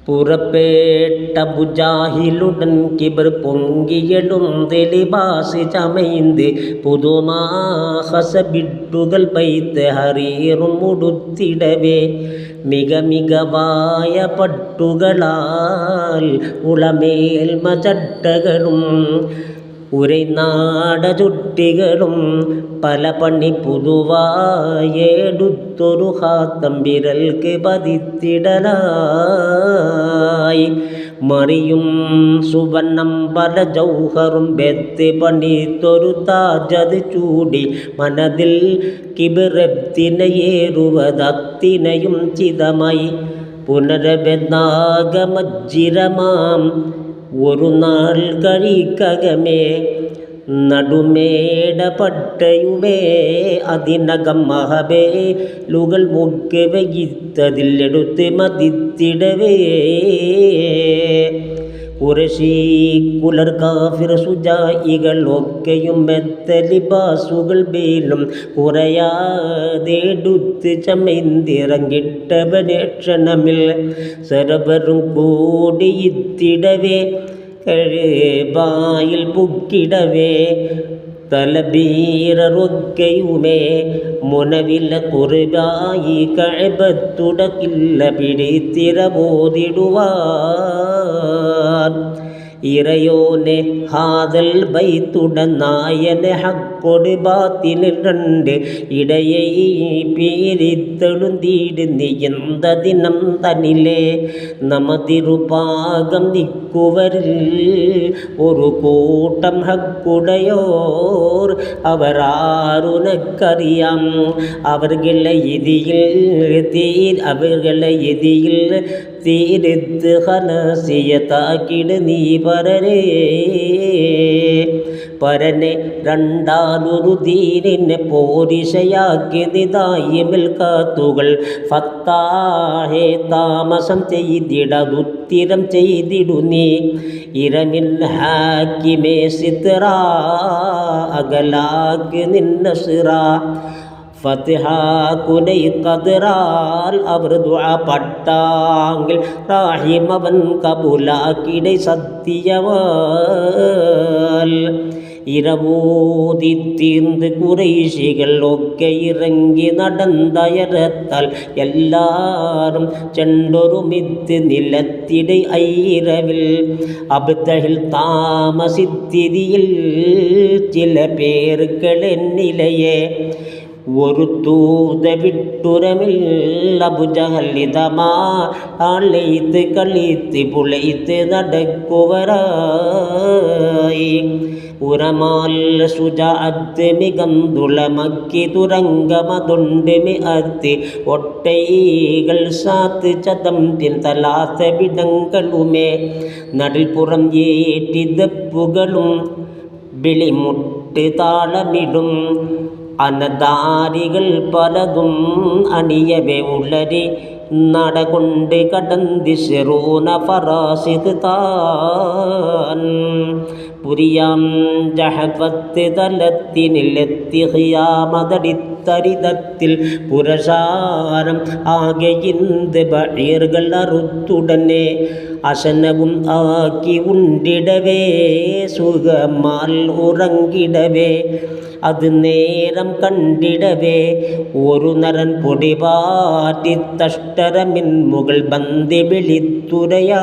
പുറപ്പെട്ട ബുജാഹിലുടൻ കിബർ പൊങ്കിയെടുന്ത് ലിബാസ് ചമൈന്ത് പുതുമാഹസബിട്ടുകൾ പൈത്ത് ഹരീറും ഉടുത്തിടവേ മികവായ പട്ടുകളാൽ ഉളമേൽമ ചട്ടകളും ഉരൈനാട ചുട്ടികളും പല പണി പുതുവായെടുത്തൊരു ഹാത്തം വിരൽക്ക് പതിത്തിടലായി മറിയും സുവർണം പല ജൗഹറും ബെത്ത് പണിത്തൊരു താജത് ചൂടി മനതിൽ കിബിറത്തിനയേറുവതത്തിനയും ചിതമായി പുനരബെന്നാഗമജ്ജിരമാം ഒരു നാൾ കഴിക്കകമേ നടുമേട പട്ടയുമേ അതിനകം മഹബേ ലുകൾ മുക്ക് വൈത്തതിലെടുത്ത് മതിത്തിടവേ കുറശി കുലർ കാഫിർ സുജായികൾ ഒക്കെയും മെത്ത ലിബാസുകൾ ബേലും കുറയാതെടുത്ത് ചമൈന്തിറങ്ങിട്ടവനെ ക്ഷണമിൽ സർവരും കൂടിയിത്തിടവേ കഴബായിൽ പുക്കിടവേ തലബീറൊക്കെയുമേ മുനവില കുറുബായി കഅബത്തുടക്കില്ല പിടിത്തിരബോധിടുവാൻ ഇറയോനെ ഹാദൽ ബൈത്തുടനായനെ ഹക്കൊട് ബാത്തിന് രണ്ട് ഇടയെ പീരിത്തെഴുന്തീട് നീയന്ത ദിനം തന്നിലെ നമതിരുപാകം നിക്കുവരിൽ ഒരു കൂട്ടം ഹക്കുടയോർ അവരാരുനക്കറിയാം അവർകളെ എതിയിൽ തീരെത്ത് ഹലസിയത്താക്കിട് നീ പരനെ രണ്ടാലൊരു ദീനിനെ പോരിശയാക്കി നിതായിമിൽ കാത്തുകൾ ഫത്താഹേ താമസം ചെയ്തിടതുത്തിരം ചെയ്തിടു നീ ഇരമിൽ ഹാക്കിമേ സിത്ര അകലാക്ക് നിന്ന സിറ ഫത്ഹാകുനൈ ഖദറാൽ അവർ ദുആ പട്ടാങ്കിൽ റഹീമവൻ കബൂലാക്കിടை സത്യവാൽ ഇരവോതി തീർന്ന് കുറൈശികൾ ഒക്കെ ഇറങ്ങി നടന്നയരത്താൽ എല്ലാരും ചെണ്ടൊരുമിത്ത് നിലത്തിടെ ഐരവിൽ അബ്ദഹിൽ താമസിത്തിരിയിൽ ചില പേരുകളെന്നിലയെ ഒരു തൂത വിട്ടുരമിൽ അബുജഹലിതമാ ആളെയ്ത്ത് കളിത്ത് പുളയ്ത്ത് നടക്കുവരായി ഉരമാൽ സുജാഅത്ത് മികന്തുള മക്കി തുരങ്കമതുണ്ട് മിഅത്ത് ഒട്ടൈകൾ സാത്ത് ചതമ്പിൻ തലാത്ത വിടങ്ങളുമേ നടിൽപ്പുറം ഏറ്റിതപ്പുകളും വിളിമുട്ട് താളമിടും അനധാരികൾ പലതും അണിയവേ ഉള്ളരി നടകൊണ്ട് കടന്തിശറൂന ഫറാസിദ് താൻ പുരിയാം ജഹഫത്ത് തലത്തിനിലെത്തി ഖിയാമതടിത്തരിതത്തിൽ പുരശാരം ആകെയിന്ത് ബഈറുകൾ അറുത്തുടനെ അശനവും ആക്കി ഉണ്ടിടവേ സുഖമാൽ ഉറങ്ങിടവേ അത് നേരം കണ്ടിടവേ ഒരു നരൻ പൊടിപാറ്റി തഷ്ടരമിൻ മുകൾ ബന്തി വിളിത്തുരയായി